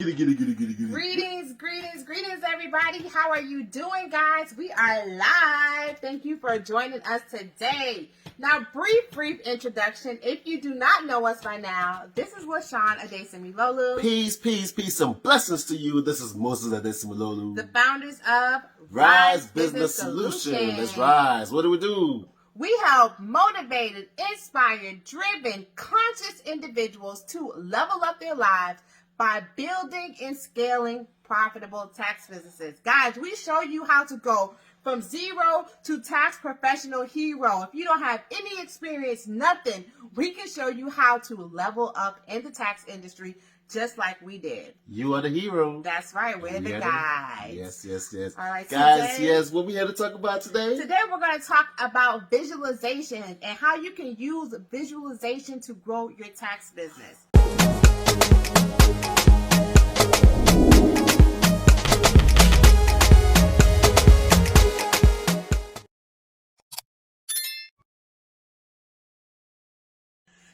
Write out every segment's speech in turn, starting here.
Greetings, everybody. How are you doing, guys? We are live. Thank you for joining us today. Now, brief introduction. If you do not know us by now, this is LaShawn Adesimilolu. Peace, and blessings to you. This is Moses Adesimilolu. The founders of Rise Business Solution. Let's rise. What do? We help motivated, inspired, driven, conscious individuals to level up their lives by building and scaling profitable tax businesses. Guys, we show you how to go from zero to tax professional hero. If you don't have any experience, nothing, we can show you how to level up in the tax industry just like we did. You are the hero. That's right. We're the guys. Yes. All right, guys, yes. What we here to talk about today? Today we're going to talk about visualization and how you can use visualization to grow your tax business.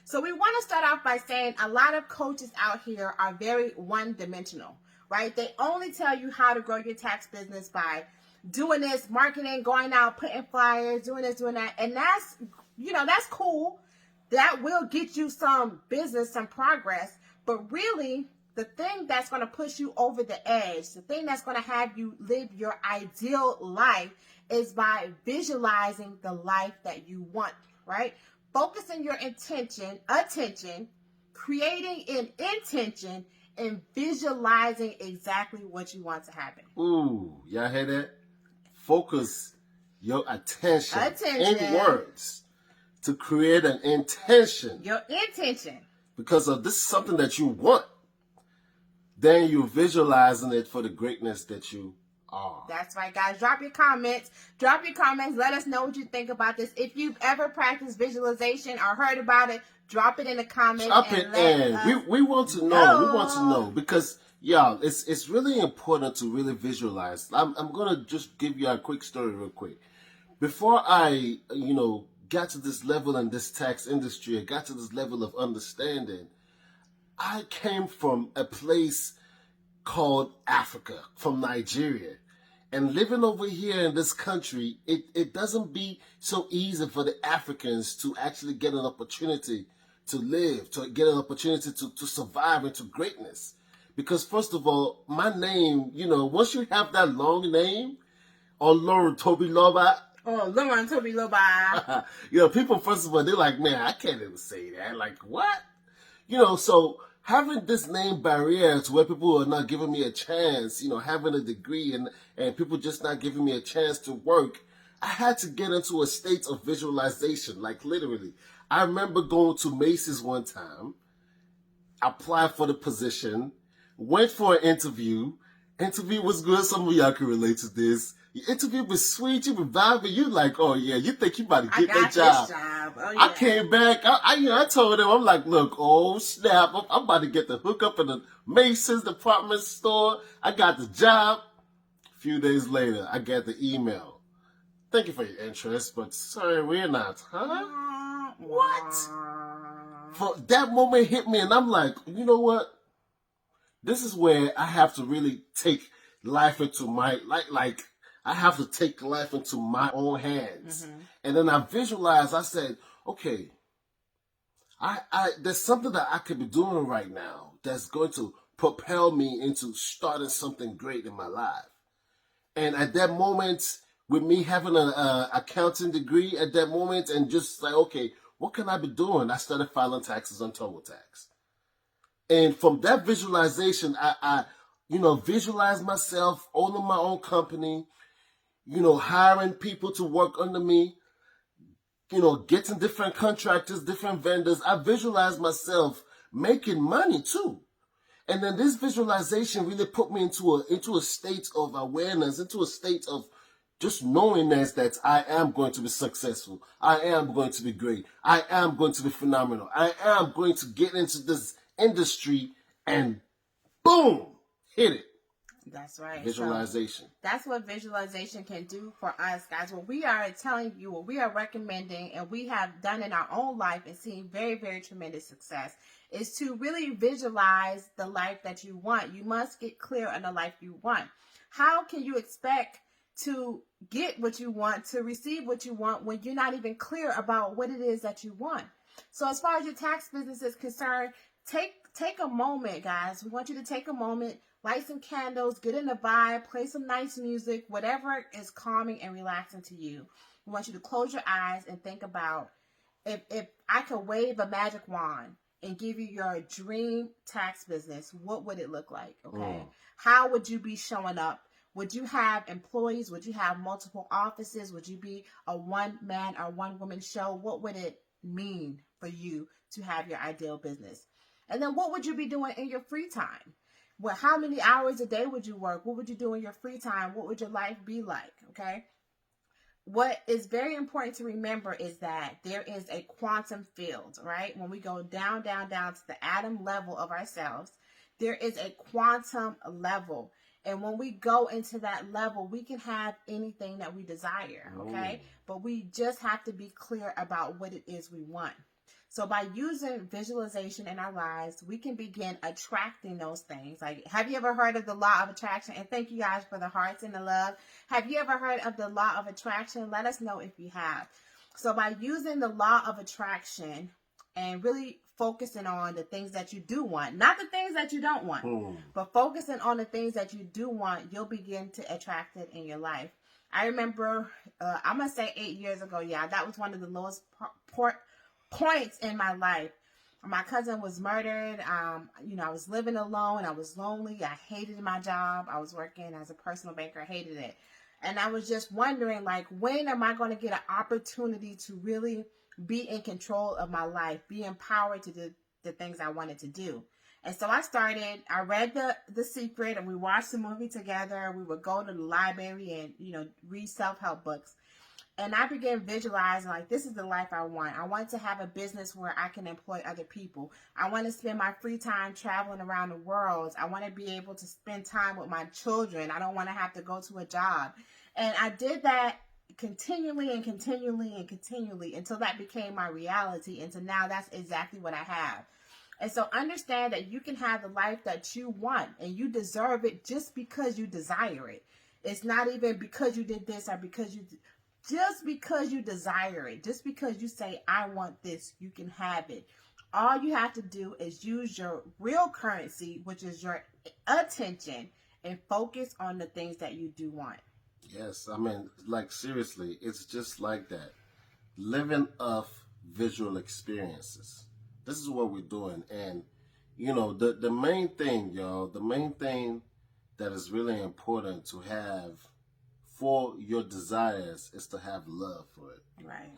So we want to start off by saying a lot of coaches out here are very one-dimensional, right? They only tell you how to grow your tax business by doing this, marketing, going out, putting flyers, doing this, doing that. And that's, that's cool. That will get you some business, some progress. But really, the thing that's going to push you over the edge, the thing that's going to have you live your ideal life is by visualizing the life that you want, right? Focusing your attention, creating an intention, and visualizing exactly what you want to happen. Ooh, y'all hear that? Focus your attention in words to create an intention. Your intention. Because of this is something that you want. Then you're visualizing it for the greatness that you are. That's right, guys. Drop your comments. Let us know what you think about this. If you've ever practiced visualization or heard about it, drop it in the comments. We want to know. We want to know because, y'all, it's really important to really visualize. I'm going to just give you a quick story real quick. Before I, got to this level in this tax industry, I got to this level of understanding, I came from a place called Africa, from Nigeria. And living over here in this country, it doesn't be so easy for the Africans to actually get an opportunity to live, to get an opportunity to survive into greatness. Because first of all, my name, once you have that long name, Lauren Toby Loba. Oh, Lauren Toby Loba. People, first of all, they're like, man, I can't even say that. Like, what? So having this name barrier to where people are not giving me a chance, having a degree and people just not giving me a chance to work, I had to get into a state of visualization, like literally. I remember going to Macy's one time, applied for the position, went for an interview. Interview was good. Some of y'all can relate to this. Your interview was sweet. You were vibing. You like, oh yeah, you think you about to get that job. Oh, yeah. I came back. I told him, I'm like, look, oh snap, I'm about to get the hookup in the Macy's department store. I got the job. A few days later, I got the email. Thank you for your interest, but sorry, we're not. Huh? What? For that moment hit me, and I'm like, you know what? This is where I have to really take life into my I have to take life into my own hands. Mm-hmm. And then I visualized, I said, okay, there's something that I could be doing right now that's going to propel me into starting something great in my life. And at that moment, with me having an accounting degree at that moment and just like, okay, what can I be doing? I started filing taxes on TurboTax. And from that visualization, I visualize myself owning my own company, hiring people to work under me, getting different contractors, different vendors. I visualize myself making money too. And then this visualization really put me into a state of awareness, into a state of just knowingness that I am going to be successful. I am going to be great. I am going to be phenomenal. I am going to get into this industry and boom, hit it. That's right. Visualization. So that's what visualization can do for us, guys. What we are telling you, what we are recommending, and we have done in our own life and seen very, very tremendous success, is to really visualize the life that you want. You must get clear on the life you want. How can you expect to get what you want, to receive what you want, when you're not even clear about what it is that you want? So as far as your tax business is concerned, take a moment, guys. We want you to take a moment, light some candles, get in the vibe, play some nice music, whatever is calming and relaxing to you. We want you to close your eyes and think about, if I could wave a magic wand and give you your dream tax business, what would it look like? Okay. How would you be showing up? Would you have employees? Would you have multiple offices? Would you be a one-man or one-woman show? What would it mean for you to have your ideal business? And then what would you be doing in your free time? Well, how many hours a day would you work? What would you do in your free time? What would your life be like? Okay. What is very important to remember is that there is a quantum field, right? When we go down, down, down to the atom level of ourselves, there is a quantum level. And when we go into that level, we can have anything that we desire, okay? But we just have to be clear about what it is we want. So by using visualization in our lives, we can begin attracting those things. Like, have you ever heard of the law of attraction? And thank you guys for the hearts and the love. Have you ever heard of the law of attraction? Let us know if you have. So by using the law of attraction and really focusing on the things that you do want, not the things that you don't want, but focusing on the things that you do want, you'll begin to attract it in your life. I remember, I'm going to say 8 years ago, that was one of the lowest points in my life. My cousin was murdered. I was living alone. I was lonely. I hated my job. I was working as a personal banker. I hated it. And I was just wondering, like, when am I going to get an opportunity to really be in control of my life, be empowered to do the things I wanted to do? And so I read The Secret, and we watched the movie together. We would go to the library and, read self-help books. And I began visualizing, like, this is the life I want. I want to have a business where I can employ other people. I want to spend my free time traveling around the world. I want to be able to spend time with my children. I don't want to have to go to a job. And I did that continually and continually and continually until that became my reality. And so now that's exactly what I have. And so understand that you can have the life that you want, and you deserve it just because you desire it. It's not even because you did this or just because you desire it, just because you say, I want this, you can have it. All you have to do is use your real currency, which is your attention, and focus on the things that you do want. Yes, I mean, like, seriously, it's just like that. Living off visual experiences. This is what we're doing. And, the main thing, y'all, the main thing that is really important to have for your desires is to have love for it. Right.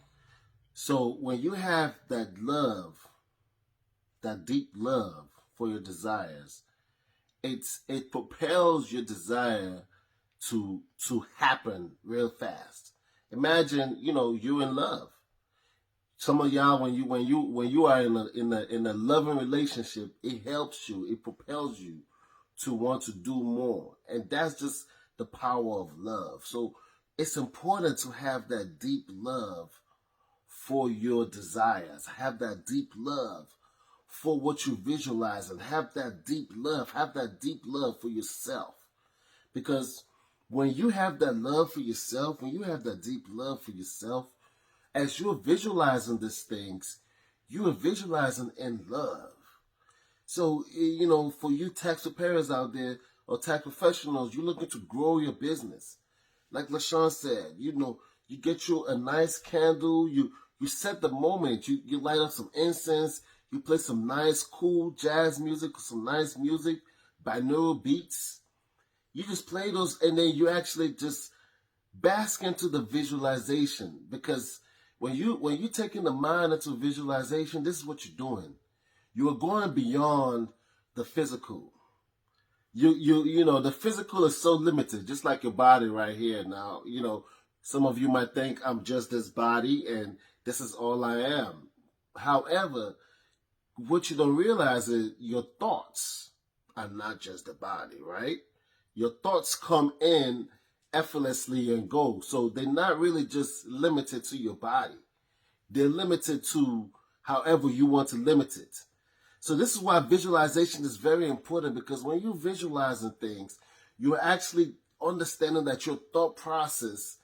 So when you have that love, that deep love for your desires, it propels your desire to happen real fast. Imagine, you're in love. Some of y'all, when you are in a loving relationship, it helps you, it propels you to want to do more. And that's just the power of love. So it's important to have that deep love for your desires. Have that deep love for what you visualize, and have that deep love for yourself. Because when you have that love for yourself, when you have that deep love for yourself, as you're visualizing these things, you are visualizing in love. So, for you tax preparers out there or tax professionals, you're looking to grow your business. Like LaShawn said, you get you a nice candle, you set the moment, you light up some incense, you play some nice, cool jazz music, some nice music, binaural beats. You just play those, and then you actually just bask into the visualization. Because when you're taking the mind into visualization, this is what you're doing. You are going beyond the physical. The physical is so limited, just like your body right here. Now, some of you might think I'm just this body and this is all I am. However, what you don't realize is your thoughts are not just the body, right? Your thoughts come in effortlessly and go. So they're not really just limited to your body. They're limited to however you want to limit it. So this is why visualization is very important, because when you're visualizing things, you're actually understanding that your thought process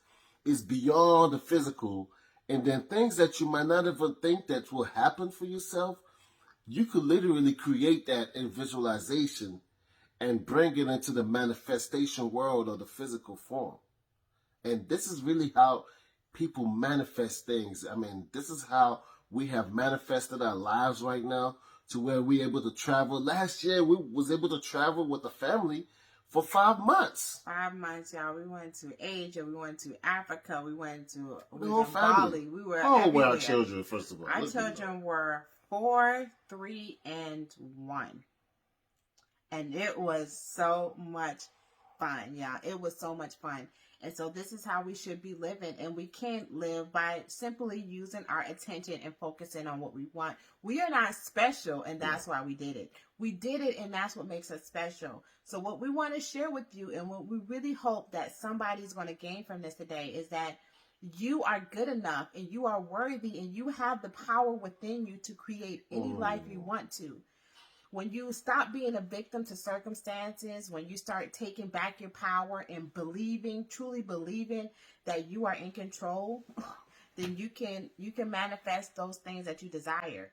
is beyond the physical, and then things that you might not even think that will happen for yourself, you could literally create that in visualization and bring it into the manifestation world or the physical form. And this is really how people manifest things. I mean, this is how we have manifested our lives right now, to where we're able to travel. Last year, we was able to travel with the family for 5 months. 5 months, y'all. We went to Asia. We went to Africa. We went to The whole Bali. family. We were How old were our everywhere. children, first of all? Our children were 4, 3, and 1. And it was so much fun, y'all. It was so much fun. And so this is how we should be living. And we can't live by simply using our attention and focusing on what we want. We are not special, and that's why we did it. We did it, and that's what makes us special. So what we want to share with you, and what we really hope that somebody's going to gain from this today, is that you are good enough, and you are worthy, and you have the power within you to create any life you want to. When you stop being a victim to circumstances, when you start taking back your power and believing, truly believing that you are in control, then you can manifest those things that you desire.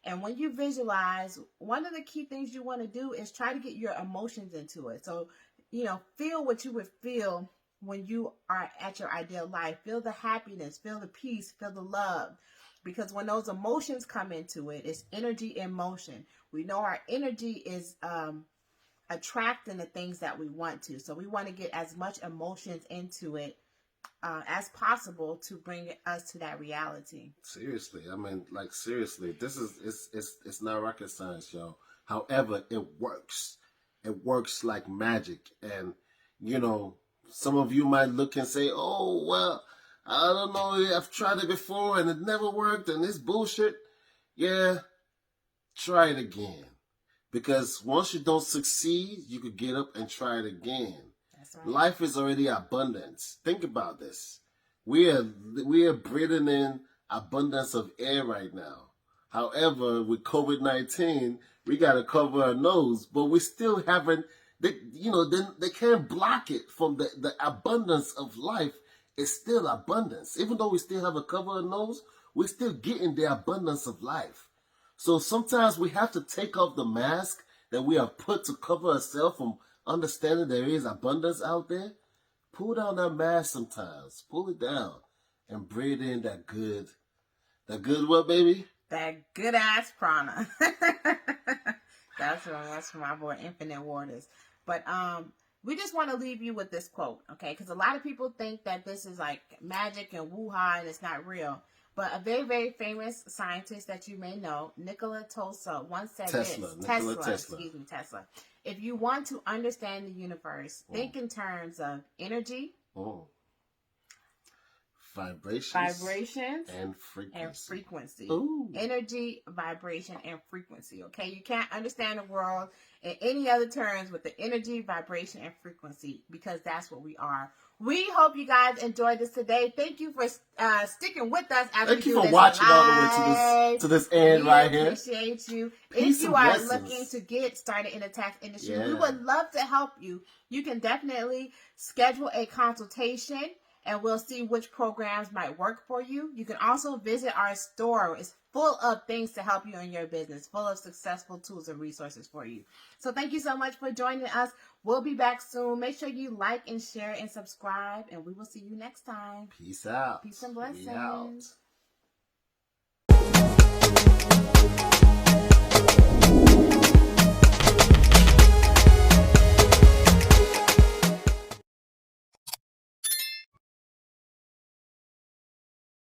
And when you visualize, one of the key things you want to do is try to get your emotions into it. So, feel what you would feel when you are at your ideal life. Feel the happiness, feel the peace, feel the love. Because when those emotions come into it, it's energy in motion. We know our energy is attracting the things that we want to. So we want to get as much emotions into it as possible to bring us to that reality. Seriously, I mean, seriously, this is it's not rocket science, y'all. However, it works. It works like magic. And some of you might look and say, "Oh, well, I don't know. I've tried it before and it never worked, and it's bullshit." Yeah, try it again. Because once you don't succeed, you could get up and try it again. That's right. Life is already abundance. Think about this. We are breathing in abundance of air right now. However, with COVID-19, we got to cover our nose, but we still haven't. They can't block it from the abundance of life. It's still abundance. Even though we still have a cover our nose, we're still getting the abundance of life. So sometimes we have to take off the mask that we have put to cover ourselves from understanding there is abundance out there. Pull down that mask sometimes. Pull it down and breathe in that good what, baby? That good ass prana. That's from my boy Infinite Waters. But we just want to leave you with this quote, okay? Because a lot of people think that this is like magic and woo-ha and it's not real. But a very, very famous scientist that you may know, Nikola Tesla, once said Tesla. Tesla. If you want to understand the universe, think in terms of energy, vibrations, and frequency. Ooh. Energy, vibration, and frequency. Okay, you can't understand the world in any other terms with the energy, vibration, and frequency, because that's what we are. We hope you guys enjoyed this today. Thank you for sticking with us. Thank you for watching all the way to this end right here. Appreciate you. Peace if you are looking to get started in the tax industry, we would love to help you. You can definitely schedule a consultation, and we'll see which programs might work for you. You can also visit our store. It's full of things to help you in your business, full of successful tools and resources for you. So thank you so much for joining us. We'll be back soon. Make sure you like and share and subscribe, and we will see you next time. Peace out. Peace and blessings. We out.